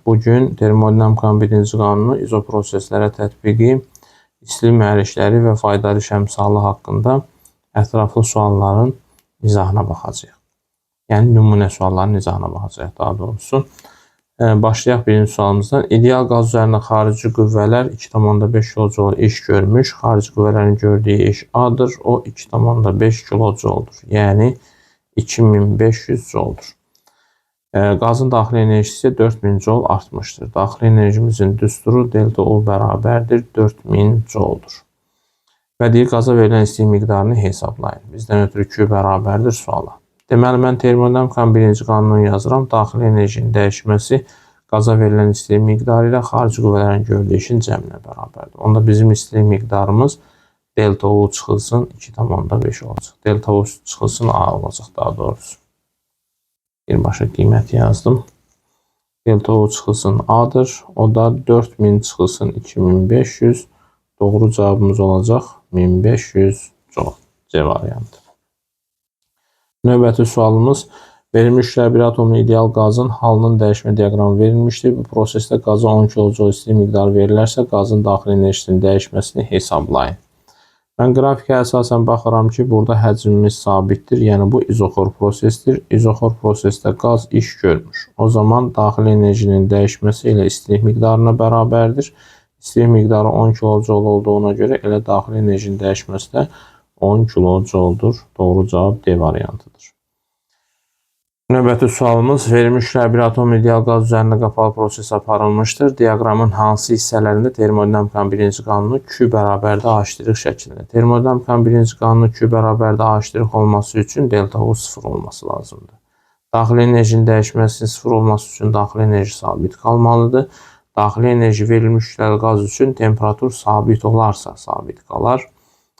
Bugün termodinamikanın birinci qanunu izoproseslərə tətbiqi, istilik mühərrikləri və faydalı iş əmsalı haqqında ətraflı sualların izahına baxacağıq. Yəni, nümunə sualların izahına baxacağıq daha doğrusu. Başlayaq birinci sualımızdan. İdeal qaz üzərində xarici qüvvələr 2,5 kJ iş görmüş. Xarici qüvvələrin gördüyü iş A-dır. O 2,5 kJ-dur. Yəni, 2500 J-dur. Qazın daxili enerjisi isə 4000 Joule artmışdır. Daxili enerjimizin düsturu delta U bərabərdir 4000 Joule-dur. Və deyir, qaza verilən istilik miqdarını hesablayın. Bizdən ötürü Q bərabərdir suala. Deməli, mən termodinamikanın birinci qanununu yazıram. Daxili enerjinin dəyişməsi qaza verilən istilik miqdarı ilə xarici qüvvələrin gördüyü işin cəminə bərabərdir. Onda bizim istilik miqdarımız delta U çıxılsın 2,5 olacaq. Delta U çıxılsın A olacaq daha doğrusu. Birbaşa qiymət yazdım. Delta U çıxılsın A-dır. O da 4000 çıxılsın 2500. Doğru cavabımız olacaq 1500 Joule. C variantı. Növbəti sualımız. Verilmiş bir atomun ideal qazın halının dəyişmə diaqramı verilmişdir. Bu prosesdə qaza 10 kJ istilik miqdarı verilərsə, qazın daxili enerjisinin dəyişməsini hesablayın. Mən qrafikə əsasən baxıram ki, burada həcmimiz sabitdir. Yəni, bu izoxor prosesdir. İzoxor prosesdə qaz iş görmüş. O zaman daxili enerjinin dəyişməsi ilə istilik miqdarına bərabərdir. İstilik miqdarı 10 kJ olduğuna görə elə daxili enerjinin dəyişməsi də 10 kJ-dur. Doğru cavab D variantıdır. Növbəti sualımız. Verilmiş bir atom ideal qaz üzərində qapalı proses aparılmışdır. Diaqramın hansı hissələrində termodinamikanın birinci qanunu Q bərabərdə A' şəklində. Termodinamikanın birinci qanunu Q bərabərdə A' olması üçün delta U 0 olması lazımdır. Daxili enerjinin dəyişməsinin 0 olması üçün daxili enerji sabit qalmalıdır. Daxili enerji verilmiş qaz üçün temperatur sabit olarsa sabit qalar.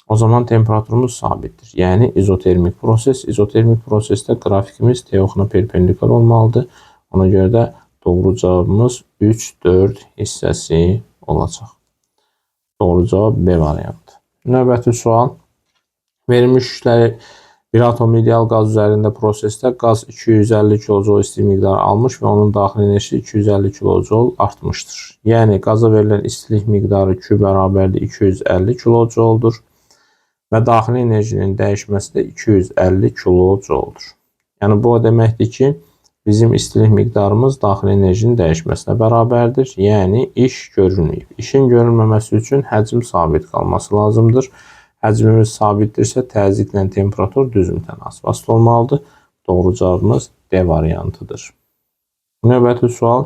O zaman temperaturumuz sabitdir. Yəni, izotermik proses. İzotermik prosesdə qrafikimiz T oxuna perpendikal olmalıdır. Ona görə də doğru cavabımız 3-4 hissəsi olacaq. Doğru cavab B variantı. Növbəti sual. Verilmiş bir atom ideal qaz üzərində prosesdə qaz 250 kJ istilik miqdarı almış və onun daxili enerjisi 250 kJ artmışdır. Yəni, qaza verilən istilik miqdarı Q bərabərdir 250 kJ-dur. Və daxili enerjinin dəyişməsi də 250 kJ-dur. Yəni, bu o deməkdir ki, bizim istilik miqdarımız daxili enerjinin dəyişməsinə bərabərdir. Yəni, iş görülməyib. İşin görülməməsi üçün həcm sabit qalması lazımdır. Həcmimiz sabitdirsə, təzyiqlə temperatur düzümdən asfalt olmalıdır. Doğru cavabımız D variantıdır. Növbəti sual.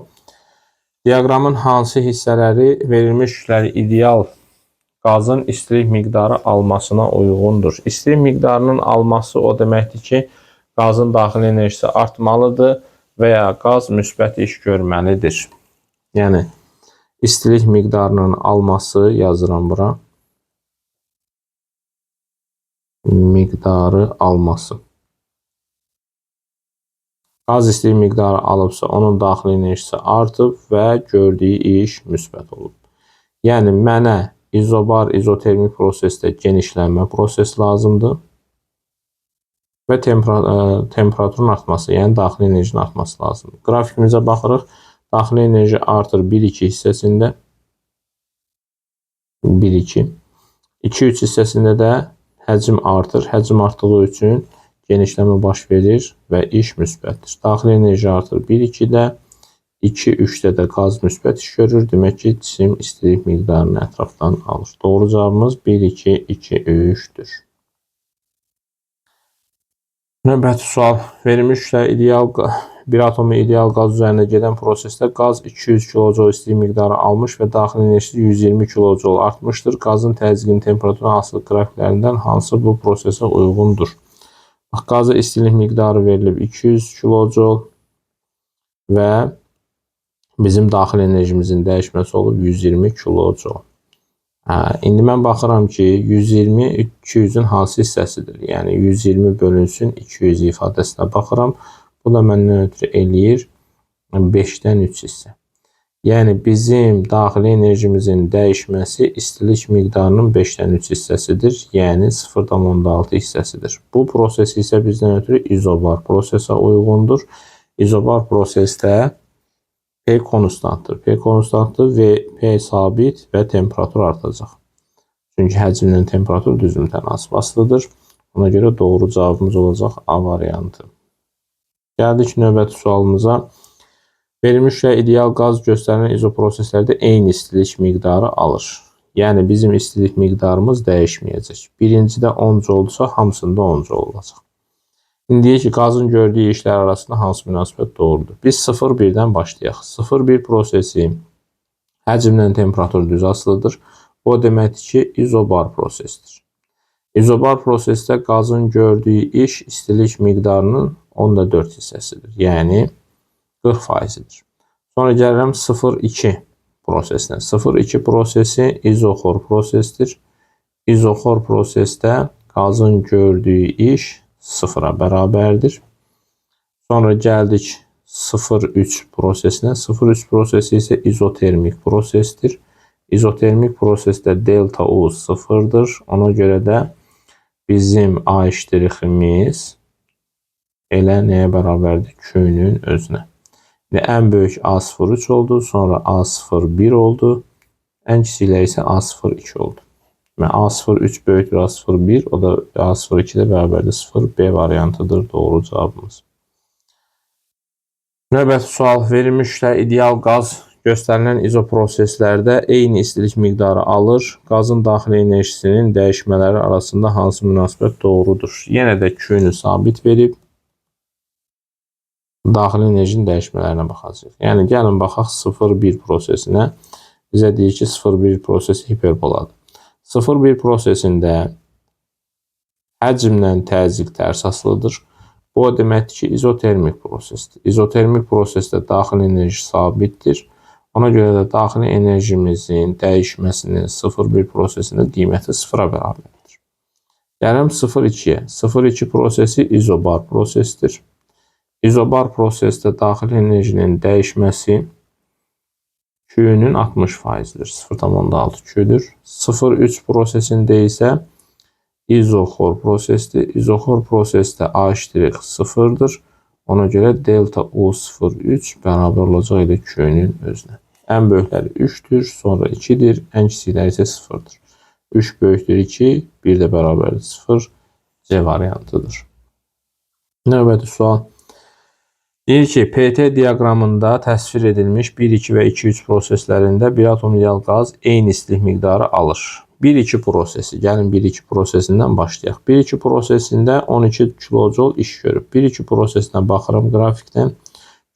Diaqramın hansı hissələri verilmiş ideal qazın istilik miqdarı almasına uyğundur? İstilik miqdarının alması o deməkdir ki, qazın daxili enerjisi artmalıdır və ya qaz müsbət iş görməlidir. Yəni, istilik miqdarının alması yazıram bura. Miqdarı alması. Qaz istilik miqdarı alıbsa, onun daxili enerjisi artıb və gördüyü iş müsbət olub. Yəni, mənə izobar, izotermik prosesdə genişlənmə prosesi lazımdır və temperaturun artması, yəni daxili enerjinin artması lazımdır. Qrafikimizə baxırıq. Daxili enerji artır 1-2 hissəsində. 1-2. 2-3 hissəsində də həcm artır. Həcm artdığı üçün genişlənmə baş verir və iş müsbətdir. Daxili enerji artır 1-2-də. 2-3-də də qaz müsbət iş görür. Demək ki, cisim istilik miqdarını ətrafdan alır. Doğru cavabımız 1-2-2-3-dür. Növbəti sual. Verilmiş bir atomu ideal qaz üzərində gedən prosesdə qaz 200 kJ istilik miqdarı almış və daxili enerjisi 120 kJ artmışdır. Qazın təzyiqinin temperaturun asılı qrafiklərindən hansı bu prosesə uyğundur? Qaza istilik miqdarı verilib 200 kJ və bizim daxil enerjimizin dəyişməsi olub 120 kJ. İndi mən baxıram ki, 120 200-ün hansı hissəsidir? Yəni, 120 bölünsün 200 ifadəsinə baxıram. Bu da məndən ötürü eləyir 5-dən 3 hissə. Yəni, bizim daxili enerjimizin dəyişməsi istilik miqdarının 5-dən 3 hissəsidir. Yəni, 0,6 hissəsidir. Bu proses isə bizdən ötürü izobar prosesə uyğundur. İzobar prosesdə P konstantdır. P konstantdır ve P sabit və temperatur artacaq. Çünki həcmlə temperatur düzüm tənasib asılıdır. Ona görə doğru cavabımız olacaq A variantı. Gəldik növbəti sualımıza. Verilmişlə ideal qaz göstərilən izoproseslərdə eyni istilik miqdarı alır. Yəni bizim istilik miqdarımız dəyişməyəcək. Birincidə 10 joulsa hamısında 10 joule olacaq. İndi deyək ki, qazın gördüyü işlər arasında hansı münasibət doğrudur? Biz 0,1-dən başlayaq. 0,1 prosesi həcmlə temperatur düz asılıdır. O deməkdir ki, izobar prosesdir. İzobar prosesdə qazın gördüyü iş istilik miqdarının 10/4 hissəsidir. Yəni 40%-dir. Sonra gəlirəm 0,2 prosesinə. 0,2 prosesi izoxor prosesdir. İzoxor prosesdə qazın gördüyü iş 0-a bərabərdir. Sonra gəldik 0,3 prosesinə. 0,3 prosesi isə izotermik prosesdir. İzotermik prosesdə delta U 0-dır. Ona görə də bizim A iştiriximiz elə nəyə bərabərdir? Q-nün özünə. Ən böyük A03 oldu, sonra A01 oldu. Ən kiçikləri isə A02 oldu. A03 böyükdür A01, o da A02 də bərabərdir 0. B variantıdır doğru cavabımız. Növbəti sual. Verilmişlə ideal qaz göstərilən izoproseslərdə eyni istilik miqdarı alır. Qazın daxili enerjisinin dəyişmələri arasında hansı münasibət doğrudur? Yenə də Q-nü sabit verib daxili enerjinin dəyişmələrinə baxacaq. Yəni gəlin baxaq 0,1 prosesinə. Bizə deyir ki, 0,1 prosesi hiperboladır. 0,1 prosesində həcmlə təzyiq tərs asılıdır. Bu o deməkdir ki, izotermik prosesdir. İzotermik prosesdə daxili enerji sabitdir. Ona görə də daxili enerjimizin dəyişməsinin 0,1 prosesində qiyməti 0-a bərabərdir. Gəlin 0,2-yə. 0,2 prosesi izobar prosesdir. İzobar prosesdə daxili enerjinin dəyişməsi Q-nün 60%-dir. 0,6 Q-dür. 0,3 prosesində isə izoxor prosesdir. İzoxor prosesdə A iştirik 0-dır. Ona görə delta U03 bərabər olacaq ilə Q-nün özünə. Ən böyükləri 3-dür, sonra 2-dir, ən kiçikləri isə 0-dır. 3 böyükdür 2, 1 də bərabərdir 0. C variantıdır. Növbəti sual. Deyir ki, PT diaqramında təsvir edilmiş 1, 2 və 2, 3 proseslərində bir atom ideal qaz eyni istilik miqdarı alır. 1, 2 prosesi. Gəlin 1, 2 prosesindən başlayaq. 1, 2 prosesində 12 kilojoule iş görüb. 1, 2 prosesinə baxıram qrafikdən.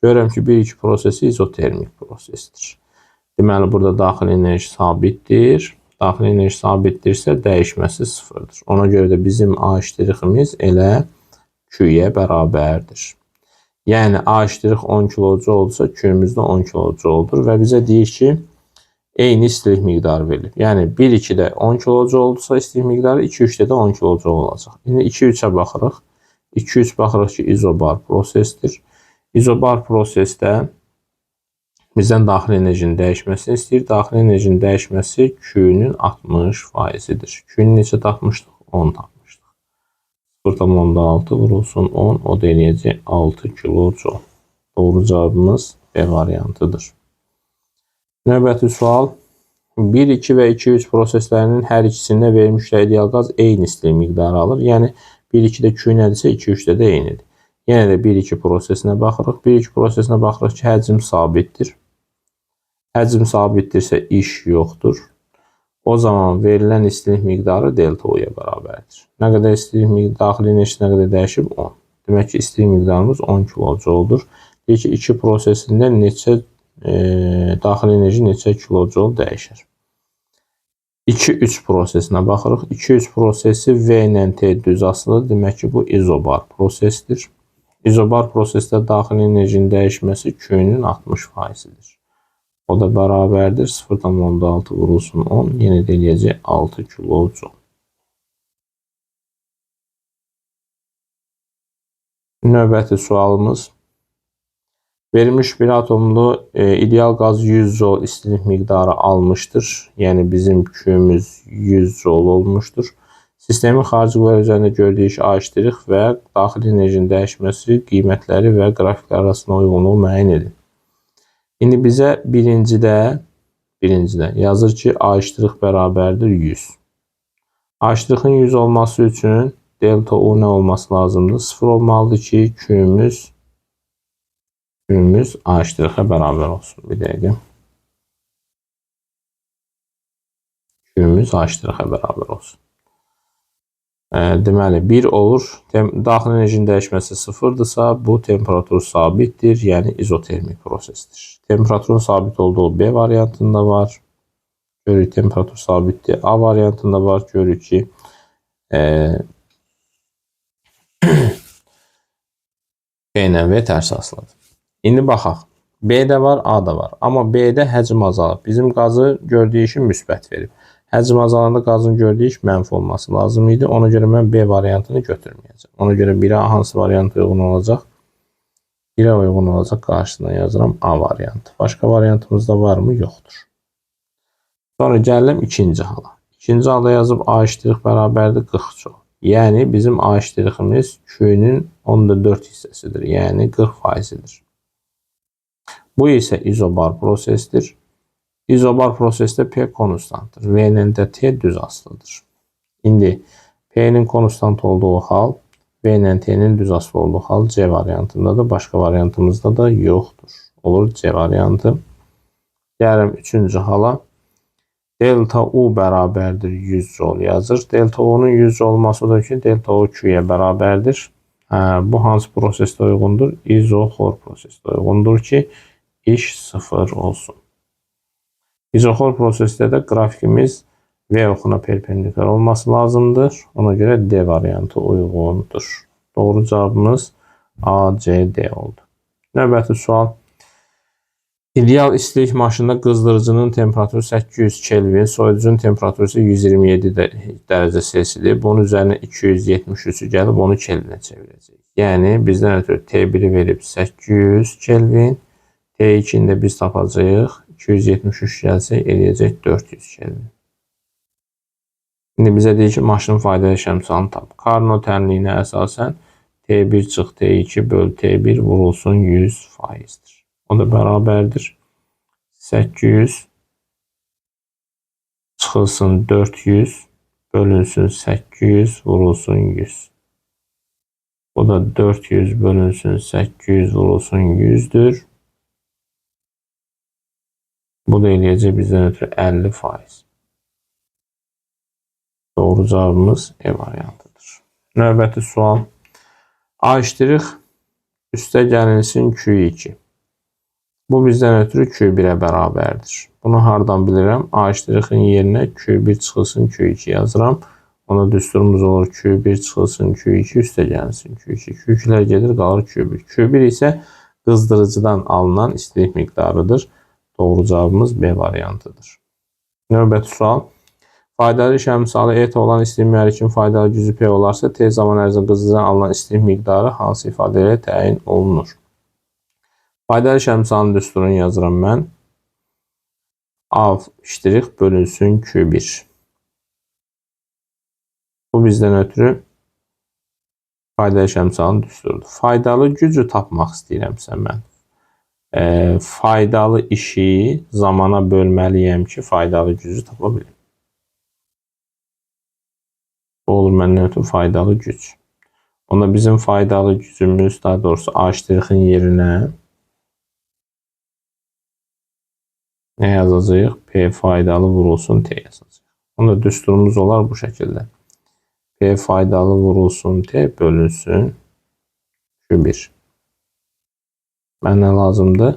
Görürəm ki, 1, 2 prosesi izotermik prosesdir. Deməli, burada daxili enerji sabitdir. Daxili enerji sabitdirsə, dəyişməsi 0-dır. Ona görə də bizim A iştiriximiz elə Q-yə bərabərdir. Yəni A iştirik 10 kilojoule olsa Q-müz də 10 kilojouledur və bizə deyir ki, eyni istilik miqdarı verilir. Yəni 1-2-də 10 kilojoule olsa istilik miqdarı 2-3-də də 10 kilojoule olacaq. İndi 2-3-ə baxırıq. 2-3 baxırıq ki, izobar prosesdir. İzobar prosesdə bizdən daxili enerjinin dəyişməsini istəyir. Daxili enerjinin dəyişməsi Q-nün 60%-dir. Q-nü neçə tapmışdıq? 10 tapmışdıq. 0,6 vurulsun 10, o da eləyəcək 6 kilojoule. Doğru cavabımız B variantıdır. Növbəti sual. 1, 2 və 2, 3 proseslərinin hər ikisində verilmiş ideal qaz eyni istilik miqdarı alır. Yəni 1, 2-də Q nədirsə 2, 3-də də eynidir. Yenə də 1, 2 prosesinə baxırıq. 1, 2 prosesinə baxırıq ki, həcm sabitdir. Həcm sabitdirsə iş yoxdur. O zaman verilən istilik miqdarı delta U-ya bərabərdir. Nə qədər istilik daxili enerjisi nə qədər dəyişib? 10. Demək ki, istilik miqdarımız 10 kilojouledur. Deyək ki, 2 prosesində daxili enerji neçə kilojoule dəyişir? 2-3 prosesinə baxırıq. 2-3 prosesi V ilə T düz asılıdır. Demək ki, bu izobar prosesdir. İzobar prosesdə daxili enerjinin dəyişməsi Q-nün 60%-dir. O da bərabərdir 0,6 vurulsun 10, yenə də eləyəcək 6 kilojoule. Növbəti sualımız. Verilmiş bir atomlu ideal qaz 100 joule istilik miqdarı almışdır. Yəni bizim Q-müz 100 joule olmuşdur. Sistemin xarici qüvvələr üzərində gördüyü iş A iştirik və daxili enerjinin dəyişməsi, qiymətləri və qrafiklər arasında uyğunluğu müəyyən edin. İndi bizə birincidə yazır ki, A iştirik bərabərdir 100. A iştirikin 100 olması üçün delta U nə olması lazımdır? 0 olmalıdır ki, Q'müz A iştirikə bərabər olsun. Bir dəqiqə. Q'müz A iştirikə bərabər olsun. Deməli 1 olur. Daxil enerjinin dəyişməsi 0-dırsa, bu temperatur sabitdir, yəni izotermik prosesdir. Temperaturun sabit olduğu B variantında var. Görürük, temperatur sabitdir. A variantında var. Görürük ki, B ilə V tərs asılıdır. İndi baxaq. B-də var, A-da var. Amma B-də həcm azalıb. Bizim qazı gördüyü işi müsbət verib. Həcm azalanda qazın gördüyü iş mənfi olması lazım idi. Ona görə mən B variantını götürməyəcəm. Ona görə 1-ə hansı variant uyğun olacaq? 1-ə uyğun olacaq. Qarşısına yazıram A variantı. Başqa variantımız da var mı? Yoxdur. Sonra gəlirəm ikinci hala. İkinci halda yazıb A iştirik bərabərdir 40 çox. Yəni bizim A iştirikimiz Q'nun 10^4 hissəsidir. Yəni 40%'dir. Bu isə izobar prosesdir. İzobar prosesdə P konstantdır. V-nin də T düz asılıdır. İndi P'nin konstant olduğu hal, V-nin T'nin düz asılı olduğu hal C variantındadır. Başqa variantımızda da yoxdur. Olur C variantı. Gəlirəm üçüncü hala. Delta U bərabərdir 100 joule yazır. Delta U'nun 100 joule olmasıdır ki, delta U Q'ya bərabərdir. Bu hansı prosesdə uyğundur? İzoxor prosesdə uyğundur ki, iş 0 olsun. İzoxor prosesdə də qrafikimiz V oxuna perpendikülər olması lazımdır. Ona görə D variantı uyğundur. Doğru cavabımız A, C, D oldu. Növbəti sual. İdeal istilik maşında qızdırıcının temperaturu 800 Kelvin, soyuducunun temperaturu isə 127 dərəcə Selsidir. Bunun üzərinə 273'ü gəlib onu Kelvinə çevirəcək. Yəni bizdən ötürü T1'i verib 800 Kelvin, T2'ni də biz tapacağıq. 273 gəlsək eləyəcək 400 Kelvin. İndi bizə deyir ki, maşının faydalı işləmsalını tap. Karnot tənliyinə əsasən T1 çıx T2 böl T1 vurulsun 100%'dir. O da bərabərdir. 800 çıxılsın 400 bölünsün 800 vurulsun 100. O da 400 bölünsün 800 vurulsun 100'dür. Bu da eləyəcək bizdən ötürü 50%. Doğru cavabımız E variantıdır. Növbəti sual. A iştirik üstə gəlinsin Q2. Bu bizdən ötürü Q1'ə bərabərdir. Bunu hardan bilirəm? A iştirikin yerinə Q1 çıxılsın Q2 yazıram. Ona düsturumuz olur Q1 çıxılsın Q2 üstə gəlsin Q2. Q2'lər gedir qalır Q1. Q1 isə qızdırıcıdan alınan istilik miqdarıdır. Doğru cavabımız B variantıdır. Növbəti sual. Faydalı iş əmsalı ET olan istilik mühərrikin faydalı gücü P olarsa T zaman ərzində qızdırıcıdan alınan istilik miqdarı hansı ifadə ilə təyin olunur? Faydalı iş əmsalının düsturunu yazıram mən. A iştirik bölünsün Q1. Bu bizdən ötürü faydalı iş əmsalının düsturudur. Faydalı gücü tapmaq istəyirəmsə mən. Faydalı işi zamana bölməliyəm ki, faydalı gücü tapa bilim. Bu olur məndən ötürü faydalı güc. Onda bizim faydalı gücümüz, daha doğrusu A iştirikin yerinə nə yazacağıq? P faydalı vurulsun T yazacağıq. Onda düsturumuz olar bu şəkildə. P faydalı vurulsun T bölünsün Q1. Mənə lazımdır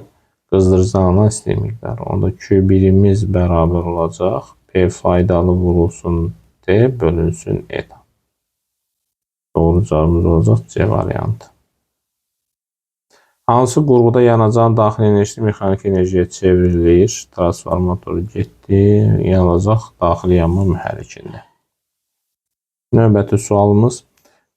qızdırıcıdan alınan istilik miqdarı. Onda Q1'imiz bərabər olacaq. P faydalı vurulsun T bölünsün E. Doğru cavabımız olacaq C variantı. Hansı qurğuda yanacağın daxil enerjisi mexanik enerjiyə çevrilir? Transformatoru getdi, yanacaq daxil yanma mühərrikində. Növbəti sualımız.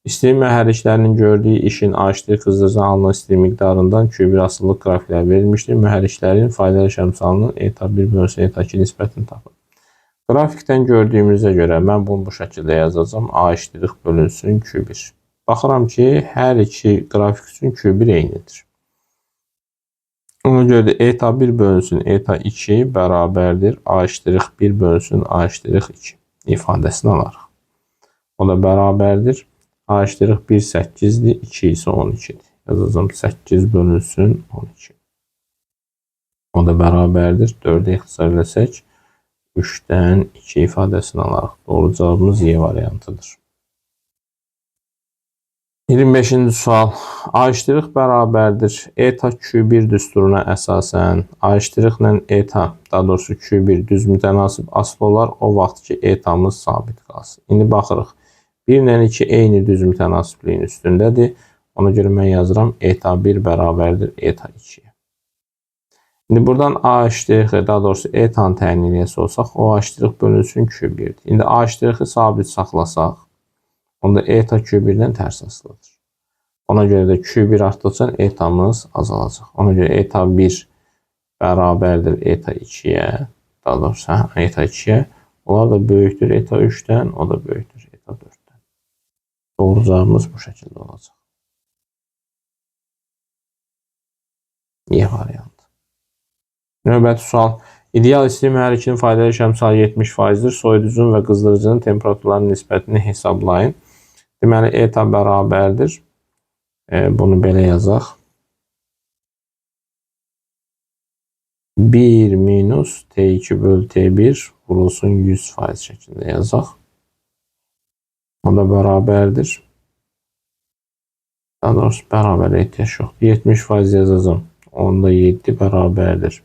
İstilik mühərriklərinin gördüyü işin A iştirik qızdırıcıdan alınan istilik miqdarından Q1 asıllıq qrafikləri verilmişdir. Mühərriklərin faydalı iş əmsalının ETA1 bölünsün ETA2 nisbətini tapın. Qrafikdən gördüyümüzə görə mən bunu bu şəkildə yazacağım. A iştirik bölünsün Q1. Baxıram ki, hər iki qrafik üçün Q1 eynidir. Ona görə də eta 1 bölünsün eta 2 bərabərdir A'1 bölünsün A'2 ifadəsini alarıq. O da bərabərdir. A'1 8'dir, 2 isə 12'dir. Yazacağım 8 bölünsün 12. O da bərabərdir. 4'e ixtisar eləsək 3'dən 2 ifadəsini alarıq. Doğru cavabımız Y variantıdır. 25-ci sual. A' bərabərdir eta Q1 düsturuna əsasən A' ilə eta, daha doğrusu Q1 düz mütənasib asıl olar o vaxt ki etamız sabit qalsın. İndi baxırıq. 1 ilə 2 eyni düz mütənasibliyin üstündədir. Ona görə mən yazıram eta 1 bərabərdir eta 2'ye. İndi buradan A', daha doğrusu etanı təyin eləyəsi olsaq, o A' bölünsün Q1'dir. İndi A' sabit saxlasaq, onda eta Q1'dən tərs asılıdır. Ona görə də Q1 artdıqca etamız azalacaq. Ona görə eta 1 bərabərdir eta 2'ye, daha doğrusu eta 2'ye. Onlar da böyükdür eta 3'dən, o da böyükdür eta 4'dən. Doğru cavabımız bu şəkildə olacaq. Y variantı. Növbəti sual. İdeal isti mühərrikin faydalı şəmsalı 70%'dir. Soyuducunun və qızdırıcının temperaturlarının nisbətini hesablayın. Deməli, eta bərabərdir. Bunu belə yazaq. 1 minus T2 bölü T1 vurulsun 100% şəklində yazaq. O da bərabərdir. Daha doğrusu bərabər ehtiyac yoxdur. 70% yazacağım. Onda 7 bərabərdir.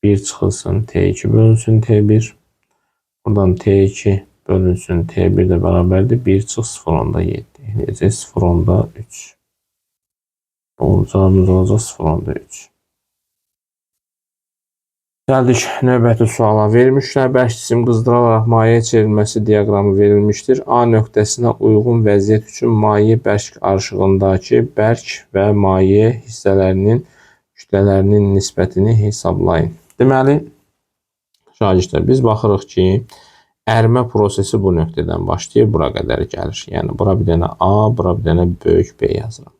1 çıxılsın T2 bölünsün T1. Buradan T2 bölünsün T1 də bərabərdir. 1 çıx 0 onda 7. Eləyəcək 0 onda 3. Doğru cavabımız olacaq 0 onda 3. Gəldik növbəti suala. Verilmişlər bərk cisim qızdıralaraq mayeyə çevrilməsi diaqramı verilmişdir. A nöqtəsinə uyğun vəziyyət üçün maye bərk arşığındakı bərk və maye hissələrinin kütlələrinin nisbətini hesablayın. Deməli, şagirdlər, biz baxırıq ki, ərimə prosesi bu nöqtədən başlayır, bura qədər gəlir. Yəni, bura bir dənə A, bura bir dənə böyük B yazıram.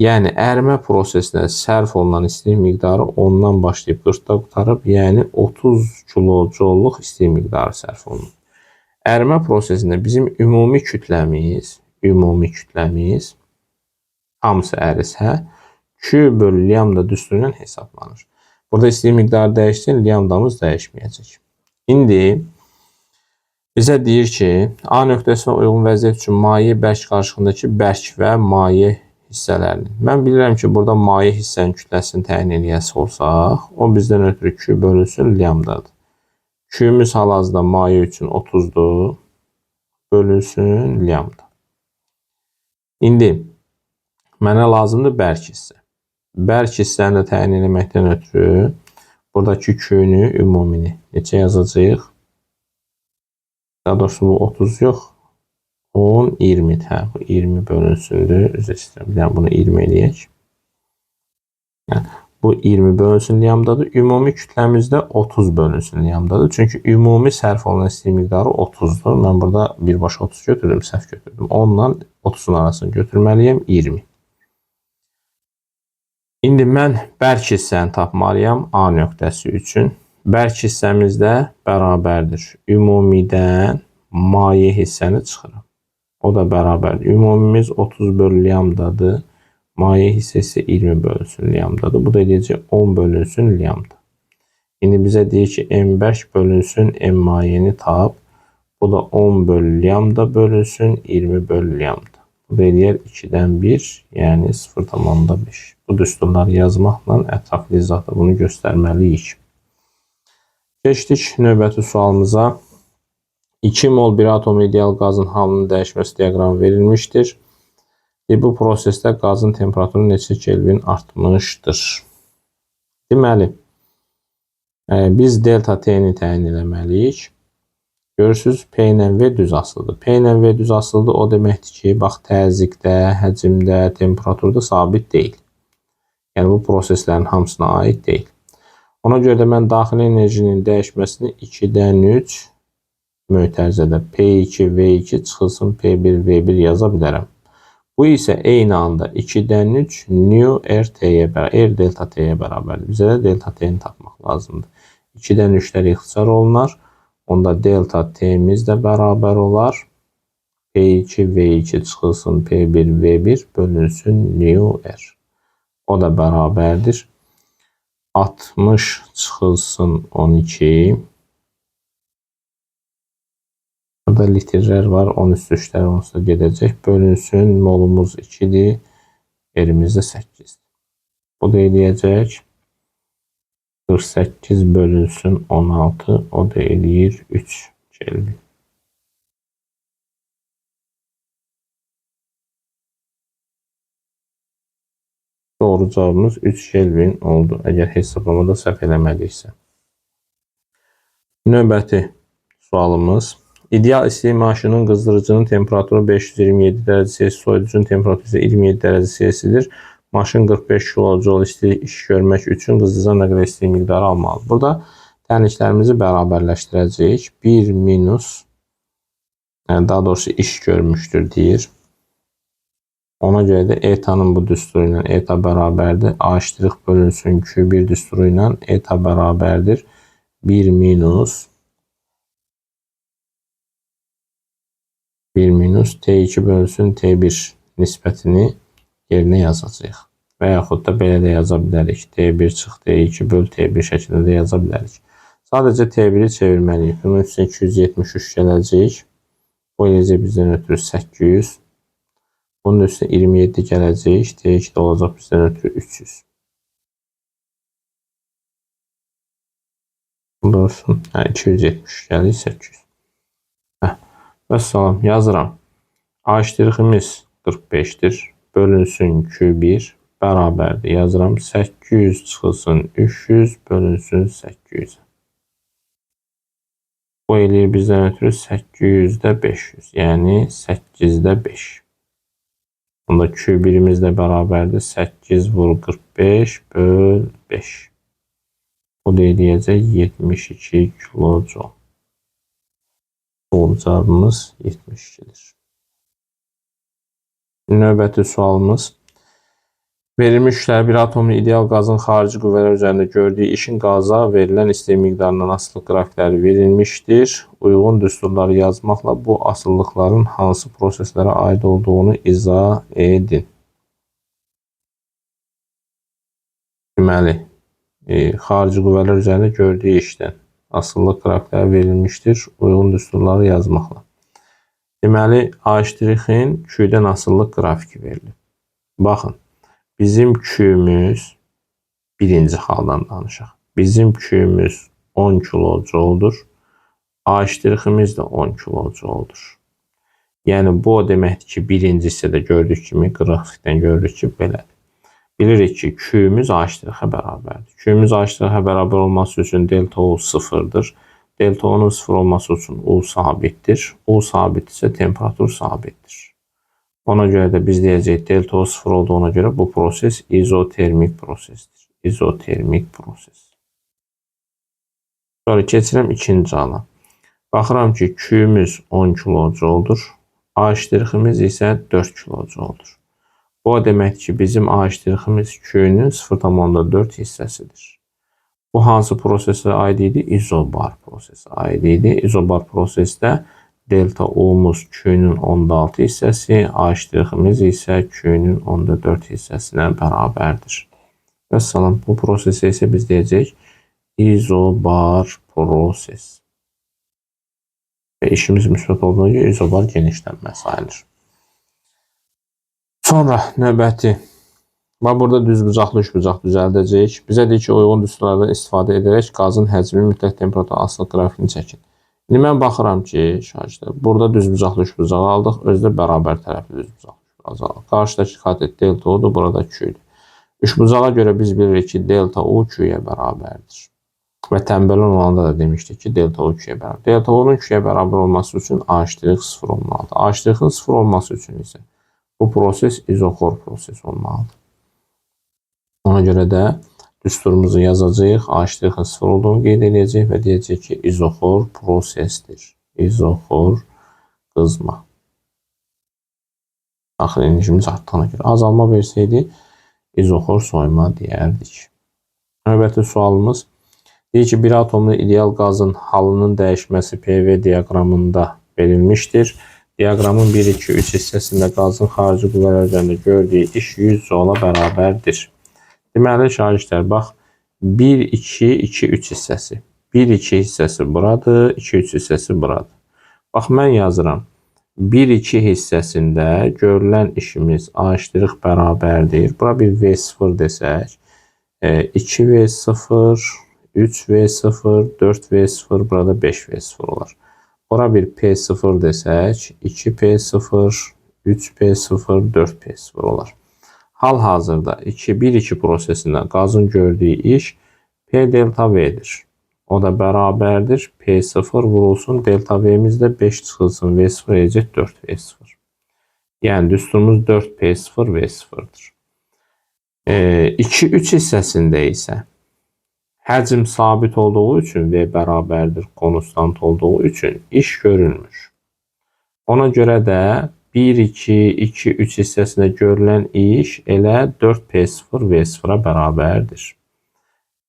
Yəni, ərimə prosesinə sərf olunan istilik miqdarı 10'dan başlayıb 40'da qutarıb, yəni 30 kilojolluq istilik miqdarı sərf olunur. Ərimə prosesində bizim ümumi kütləmiz hamısı ərisə, Q bölü lambda düsturundan hesablanır. Burada istilik miqdarı dəyişsin, lambdamız dəyişməyəcək. İndi bizə deyir ki, A nöqtəsinə uyğun vəziyyət üçün maye bərk qarşılığındakı bərk və maye hissələrini. Mən bilirəm ki, burada maye hissənin kütləsini təyin eləyəsi olsaq, o bizdən ötürü Q bölünsün lambdadır. Q'miz hal-hazırda maye üçün 30'dur. Bölünsün lambda. İndi mənə lazımdır bərk hissə. Bərk hissəni də təyin eləməkdən ötürü buradakı Q'nü, ümumini neçə yazacağıq? Daha doğrusu bu 30 yox. 10, 20. Bu 20 bölünsündür. Üzr istəyirəm. Yəni bunu 20 eləyək. Yəni, bu 20 bölünsün lambdadır. Ümumi kütləmizdə 30 bölünsün lambdadır. Çünki ümumi sərf olunan istilik miqdarı 30'dur. Mən burada birbaşa 30 götürdüm, səhv götürdüm. 10 ilə 30'un arasını götürməliyəm 20. İndi mən bərk hissəni tapmalıyam A nöqtəsi üçün. Bərk hissəmizdə bərabərdir. Ümumidən maye hissəni çıxırım. O da bərabərdir. Ümumimiz 30 bölü lambdadır. Maye hissəsi 20 bölünsün lambdadır. Bu da eləyəcək 10 bölünsün lambda. İndi bizə deyir ki, M bərk bölünsün M mayeni tap. Bu da 10 bölü lambda bölünsün 20 bölü lambda. Bu da eləyər 2'dən 1, yəni 0,5. Bu düsturları yazmaqla ətraflı izahda bunu göstərməliyik. Keçdik növbəti sualımıza. 2 mol 1 atomlu ideal qazın halının dəyişməsi diaqramı verilmişdir. Bu prosesdə qazın temperaturu neçə Kelvin artmışdır? Deməli, biz delta T'ni təyin eləməliyik. Görürsünüz, P ilə V düz asılıdır. P ilə V düz asılıdır, o deməkdir ki, bax, təzyiqdə, həcmdə, temperaturda sabit deyil. Yəni, bu proseslərin hamısına aid deyil. Ona görə də mən daxili enerjinin dəyişməsini 2'dən 3 mötərizədə P2, V2 çıxılsın P1, V1 yaza bilərəm. Bu isə eyni anda 2-dən 3 nu r t'yə bərabər, r delta t'yə bərabərdir. Bizə də delta t'ni tapmaq lazımdır. 2-dən 3-lər ixtisar olunar. Onda delta t'miz də bərabər olar. P2 V2 çıxılsın P1 V1 bölünsün nu r. O da bərabərdir. 60 çıxılsın 12. Burada litrlər var. 10 üstü 3'lər onsuz da gedəcək. Bölünsün molumuz 2'dir. R'imiz də 8'dir. Bu da eləyəcək. 48 bölünsün 16. O da eləyir 3 Kelvin. Doğru cavabımız 3 Kelvin oldu. Əgər hesablamada səhv eləmədiksə. Növbəti sualımız. İdeal istilik maşının qızdırıcının temperaturu 527 dərəcə Celsius, soyuducunun temperaturu isə 27 dərəcə Celsius'dir. Maşın 45 kJ istilik iş görmək üçün qızdırıcıdan nə qədər istilik miqdarı almalıdır. Burada tənliklərimizi bərabərləşdirəcəyik. 1 minus, daha doğrusu iş görmüşdür deyir. Ona görə də etanın bu düsturu ilə eta bərabərdir. A' bölünsün Q1 düsturu ilə eta bərabərdir. 1 minus T2 bölünsün T1 nisbətini yerinə yazacağıq. Və yaxud da belə də yaza bilərik. T1 çıx T2 böl T1 şəklində də yaza bilərik. Sadəcə T1'i çevirməliyik. Bunun üçün 273 gələcək. Bu eləyəcək bizdən ötürü 800. Bunun üstüne 27 gələcək. T2 də olacaq bizdən ötürü 300. Olsun. 270 gəlir 800. Vəssalam yazıram. A''imiz 45'dir. Bölünsün Q1 bərabərdir. Yazıram 800 çıxılsın 300 bölünsün 800. Bu eləyir bizdən ötürü 800'də 500. Yəni 8'də 5. Bunda Q1'imiz də bərabərdir. 8 vur 45 böl 5. Bu da eləyəcək 72 kilojoule. Doğru cavabımız 72'dir. Növbəti sualımız. Verilmiş işlər bir atomlu ideal qazın xarici qüvvələr üzərində gördüyü işin qaza verilən istilik miqdarından asılı qrafikləri verilmişdir. Uyğun düsturları yazmaqla bu asıllıqların hansı proseslərə aid olduğunu izah edin. Deməli, xarici qüvvələr üzərində gördüyü işdən asıllıq qrafikləri verilmişdir. Uyğun düsturları yazmaqla. Deməli, A''in Q'dən asıllıq qrafiki verilib. Baxın, bizim Q'müz birinci haldan danışaq. Bizim Q'müz 10 kilojoule'dur. A''imiz də 10 kilojoule'dur. Yəni, bu o deməkdir ki, birinci hissədə gördük kimi, qrafikdən gördük ki, belədir. Bilirik ki, Q'müz A''ə bərabərdir. Q'müz A''ə bərabər olması üçün delta U sıfırdır. Delta U'nun sıfır olması üçün U sabitdir. U sabit ise temperatur sabitdir. Ona göre de biz deyəcəyik delta U sıfır olduğuna göre bu proses izotermik prosesdir. İzotermik proses. Sonra keçirəm ikinci hala. Baxıram ki, Q'müz 10 kilojoule'dur. A''imiz isə 4 kilojoule'dur. Bu o deməkdir ki, bizim A''imiz Q'nun 0,4 hissəsidir. Bu hansı prosesə aid idi? İzobar prosesə aid idi. İzobar prosesdə delta U'muz Q'nun 10,6 hissəsi, A''imiz isə Q'nun 10,4 hissəsinə bərabərdir. Vəssalam, bu prosesə isə biz deyəcəyik izobar proses. Və işimiz müsbət olduğuna görə izobar genişlənmə sayılır. Sonra növbəti. Burada düzbucaqlı üçbucaq düzəldəcəyik. Bizə deyir ki, uyğun düsturlardan istifadə edərək qazın həcmi mütləq temperatur asılı qrafikini çəkin. İndi mən baxıram ki, şahidlər, burada düzbucaqlı üçbucaq aldıq, özdə bərabər tərəfli düzbucaqlı üçbucaq aldıq. Qarşıdakı katet delta U'dur, burada Q'dur. Üçbucağa görə biz bilirik ki, delta U Q'ya bərabərdir. Və tənbəl olanda da demişdik ki, delta U Q'ya bərabər. Delta U'nun Q'ya bərabər olması üçün A'' sıfır olmalıdır. A''ın sıfır olması üçün isə bu proses izoxor proses olmalıdır. Ona görə də düsturumuzu yazacağıq. A''ın sıfır olduğunu qeyd edəcəyik və deyəcək ki, izoxor prosesdir. İzoxor qızma. Daxil enerjimiz artdığına görə. Azalma versəydi izoxor soyuma deyərdik. Növbəti sualımız deyir ki, bir atomlu ideal qazın halının dəyişməsi PV diaqramında verilmişdir. Diaqramın 1, 2, 3 hissəsində qazın xarici qüvvələr üzərində gördüyü iş 100 joulə bərabərdir. Deməli, şagirdlər, bax, 1, 2, 2, 3 hissəsi. 1, 2 hissəsi buradır, 2, 3 hissəsi buradır. Bax, mən yazıram. 1, 2 hissəsində görülən işimiz A' bərabərdir. Bura bir V0 desək. 2V0, 3V0, 4V0, burada 5V0 olar. Bura bir P0 desək, 2P0, 3P0, 4P0 olar. Hal-hazırda 1-2 prosesində qazın gördüyü iş P delta V'dir. O da bərabərdir. P0 vurulsun, delta V'miz də 5 çıxılsın, V0 edəcək 4V0. Yəni düsturumuz 4P0, V0'dır. 2-3 hissəsində isə həcm sabit olduğu üçün V bərabərdir, konstant olduğu üçün iş görülmür. Ona görə də 1, 2, 2, 3 hissəsində görülən iş elə 4P0, V0'a bərabərdir.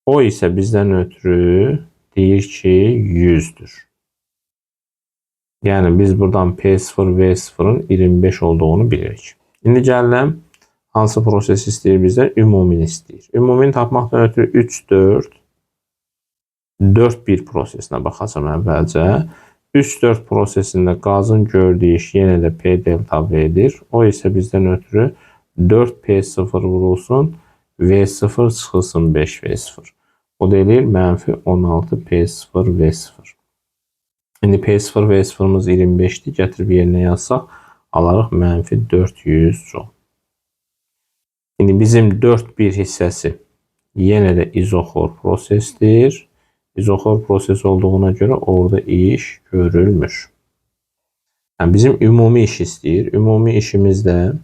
O isə bizdən ötürü deyir ki, 100'dür. Yəni biz buradan P0, V0'ın 25 olduğunu bilirik. İndi gələm, hansı proses istəyir bizdən? Ümumini istəyir. Ümumini tapmaqdan ötürü 3, 4, 4, 1 prosesinə baxacam əvvəlcə. 3, 4 prosesində qazın gördüyü iş yenə də P delta V'dir. O isə bizdən ötürü 4P0 vurulsun, V0 çıxılsın 5V0. O da eləyir mənfi 16P0, V0. İndi P0, V0'mız 25'dir. Gətirib yerinə yazsaq, alarıq mənfi 400 joule. İndi bizim 4-1 hissəsi yenə də izoxor prosesdir. İzoxor proses olduğuna görə orada iş görülmür. Yəni bizim ümumi iş istəyir. Ümumi işimiz də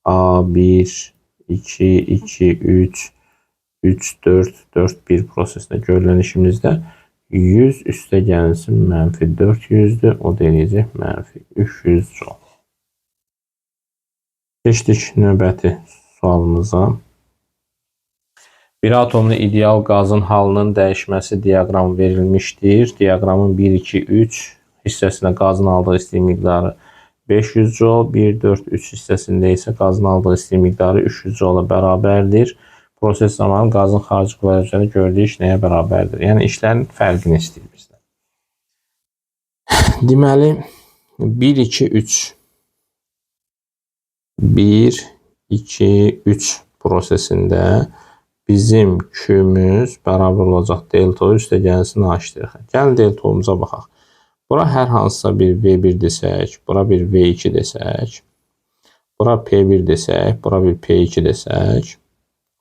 A1, 2, 2, 3, 3, 4, 4, 1 prosesində görülən işimizdə 100 üstə gəlsin mənfi 400'dür. O da eləyəcək mənfi 300 joule. Keçdik növbəti sualımıza. Bir atomlu ideal qazın halının dəyişməsi diaqramı verilmişdir. Diaqramın 1, 2, 3 hissəsində qazın aldığı istilik miqdarı 500 joule, 1, 4, 3 hissəsində isə qazın aldığı istilik miqdarı 300 joule bərabərdir. Proses zamanı qazın xarici qüvvələr üzərində gördüyü iş nəyə bərabərdir? Yəni işlərin fərqini istəyir bizdən. Deməli 1, 2, 3 1, 2, 3 prosesində bizim Q'müz bərabər olacaq delta üstə gəlsin H'. Gəlin deltamıza baxaq. Bura hər hansısa bir V1 desək, bura bir V2 desək, bura P1 desək, bura bir P2 desək,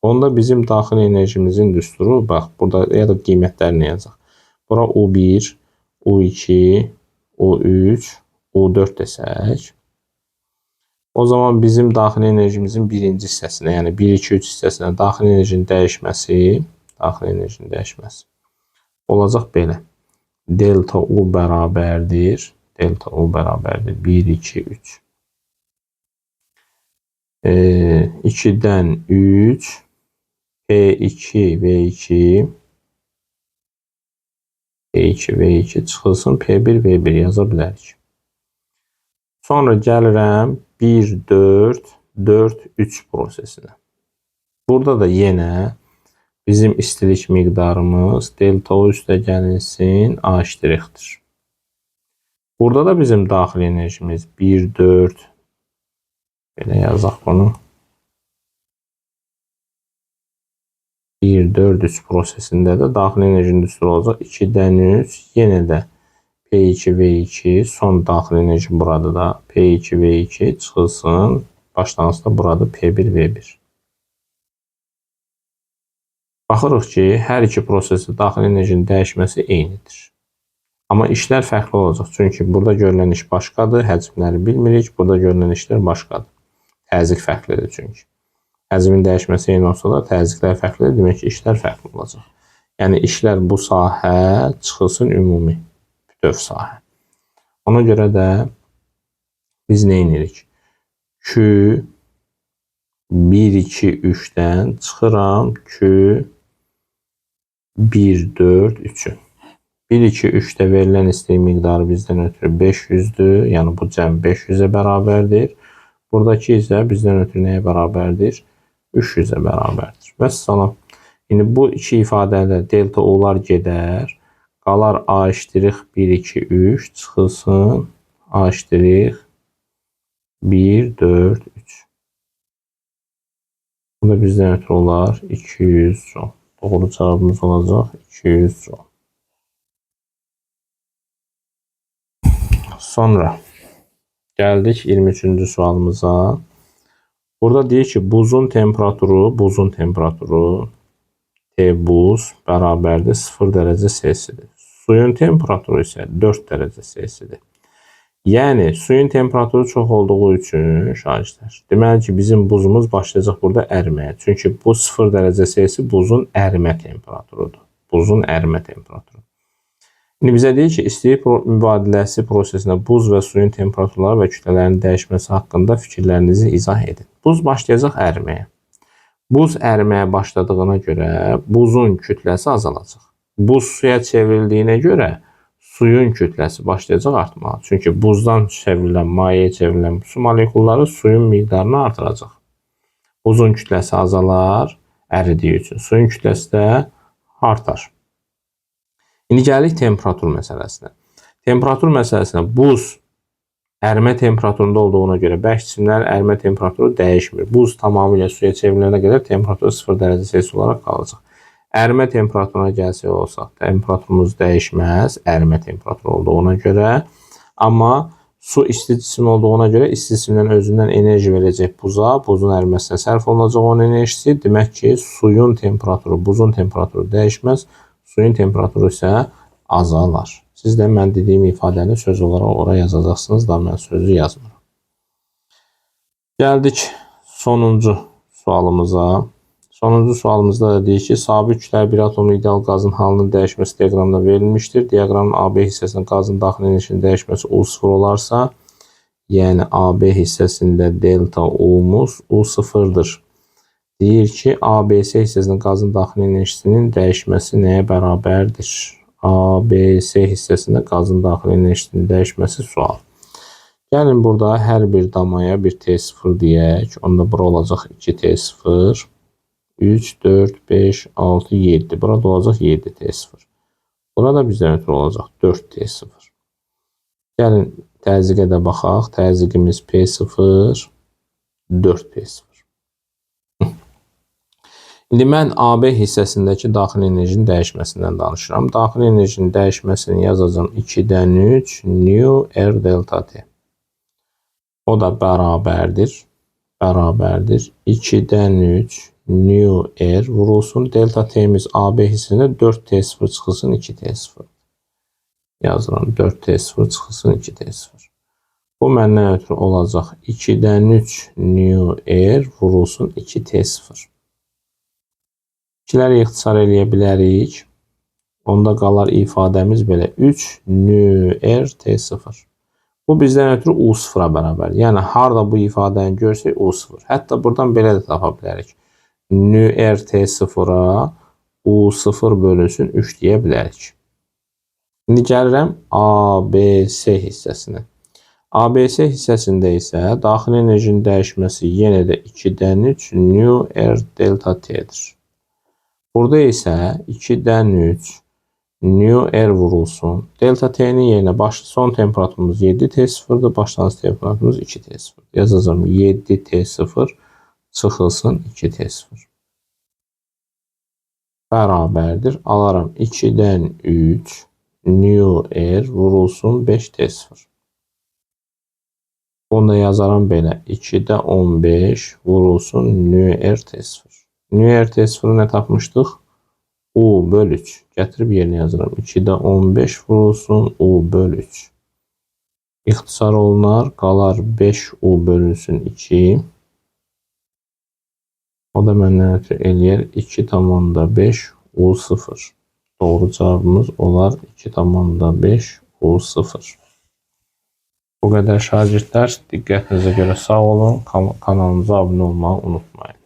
onda bizim daxili enerjimizin düsturu, bax, burada ya da qiymətlərini yazacaq. Bura U1, U2, U3, U4 desək, o zaman bizim daxili enerjimizin birinci hissəsinə, yəni 1, 2, 3 hissəsinə daxili enerjinin dəyişməsi olacaq belə. Delta U bərabərdir. Delta U bərabərdir 1, 2, 3. 2'dən 3, P2, V2, P2, V2 çıxılsın, P1, V1 yaza bilərik. Sonra gəlirəm 1, 4, 4, 3 prosesinə. Burada da yenə bizim istilik miqdarımız delta U üstə gəlinsin H'-dir. Burada da bizim daxili enerjimiz 1, 4, belə yazaq bunu. 1, 4, 3 prosesində də daxili enerjinin düsturu olacaq. 2'dən 3, yenə də P2, V2, son daxili enerji burada da P2, V2 çıxılsın. Başlanğıcda burada P1, V1. Baxırıq ki, hər iki prosesdə daxili enerjinin dəyişməsi eynidir. Amma işlər fərqli olacaq. Çünki burada görülən iş başqadır, həcmləri bilmirik. Burada görülən işlər başqadır. Təzyiq fərqlidir çünki. Həcmin dəyişməsi eyni olsa da təzyiqlər fərqlidir. Demək ki, işlər fərqli olacaq. Yəni işlər bu sahə çıxılsın ümumi bütöv sahə. Ona görə də biz nə edirik? Q 1, 2, 3'dən çıxıram Q 1, 4, 3'ü. 1, 2, 3'də verilən isteği miqdarı bizdən ötürü 500'dür. Yəni bu cəm 500'ə bərabərdir. Buradakı isə bizdən ötürü nəyə bərabərdir? 300'ə bərabərdir. Vəssalam. İndi bu iki ifadədə delta o'lar gedər. Qalar A iştirik 1, 2, 3 çıxılsın. A iştirik 1, 4, 3. Bu da bizdən ötürü olar 200 joule. Doğru cavabımız olacaq 200 joule. Sonra gəldik 23-cü sualımıza. Burada deyir ki, buzun temperaturu T buz bərabərdir 0 dərəcə Celsius'dir. Suyun temperaturu isə 4 dərəcə Celsius'dir. Yəni suyun temperaturu çox olduğu üçün şahidlər. Deməli ki, bizim buzumuz başlayacaq burada əriməyə. Çünki bu 0 dərəcə Celsius buzun ərimə temperaturudur. Buzun ərimə temperaturu. İndi bizə deyir ki, istilik mübadiləsi prosesində buz və suyun temperaturları və kütlələrin dəyişməsi haqqında fikirlərinizi izah edin. Buz başlayacaq əriməyə. Buz əriməyə başladığına görə buzun kütləsi azalacaq. Buz suya çevrildiyinə görə suyun kütləsi başlayacaq artmağa. Çünki buzdan çevrilən, mayeyə çevrilən su molekulları suyun miqdarını artıracaq. Buzun kütləsi azalar əridiyi üçün. Suyun kütləsi də artar. İndi gəlirik temperatur məsələsinə. Temperatur məsələsinə buz ərimə temperaturunda olduğuna görə bərk cisimlərin ərimə temperaturu dəyişmir. Buz tamamilə suya çevrilənə qədər temperaturu 0 dərəcə Celsius olaraq qalacaq. Ərimə temperaturuna gəlsək olsaq, temperaturumuz dəyişməz, ərimə temperaturu olduğuna görə. Amma su isti cisim olduğuna görə isti cisimdən özündən enerji verəcək buza, buzun əriməsinə sərf olunacaq onun enerjisi. Demək ki, suyun temperaturu, buzun temperaturu dəyişməz, suyun temperaturu isə azalar. Siz də mən dediyim ifadəni söz olaraq oraya yazacaqsınız da mən sözü yazmıram. Gəldik sonuncu sualımıza. Sonuncu sualımızda da deyir ki, sabit kütləli bir atomlu ideal qazın halının dəyişməsi diaqramda verilmişdir. Diaqramın AB hissəsində qazın daxili enerjinin dəyişməsi U0 olarsa, yəni AB hissəsində delta U'muz U0'dır. Deyir ki, ABC hissəsində qazın daxili enerjisinin dəyişməsi nəyə bərabərdir? ABC hissəsində qazın daxili enerjisinin dəyişməsi sual. Gəlin burada hər bir damaya bir T0 deyək. Onda bura olacaq 2T0, 3, 4, 5, 6, 7. Burada olacaq 7T0. Burada bizdən ötürü olacaq 4T0. Gəlin təzyiqə də baxaq. Təzyiqimiz P0, 4P0. İndi mən AB hissəsindəki daxili enerjinin dəyişməsindən danışıram. Daxili enerjinin dəyişməsini yazacağım 2-dən 3 nu R delta T. O da bərabərdir. 2-dən 3 nu R vurulsun. Delta T'miz AB hissəsində 4T0 çıxılsın 2T0. Yazıram 4T0 çıxılsın 2T0. Bu məndən ötürü olacaq 2-dən 3 nu R vurulsun 2T0. İkiləri ixtisar eləyə bilərik. Onda qalar ifadəmiz belə 3 nu R T0. Bu bizdən ötürü U0'a bərabər. Yəni harda bu ifadəni görsək U0. Hətta buradan belə də tapa bilərik. Nu R T0'a U0 bölünsün 3 deyə bilərik. İndi gəlirəm ABC hissəsinə. ABC hissəsində isə daxili enerjinin dəyişməsi yenə də 2-dən 3 nu R delta T'dir. Burada isə 2-dən 3 nu R vurulsun. Delta T'nin yerinə son temperaturumuz 7T0'dır. Başlanğıc temperaturumuz 2T0. Yazacağım 7T0 çıxılsın 2T0. Bərabərdir. Alaram 2-dən 3 nu R vurulsun 5T0. Bunu da yazaram belə. 2-də 15 vurulsun nu R T0. Nu R T0'ı nə tapmışdıq? U böl 3. Gətirib yerinə yazıram. 2-də 15 vurulsun U böl 3. İxtisar olunar. Qalar 5U bölünsün 2. O da məndən ötürü eləyər 2,5 U0. Doğru cavabımız olar 2,5 U0. Bu qədər şagirdlər. Diqqətinizə görə sağ olun. Kanalımıza abunə olmağı unutmayın.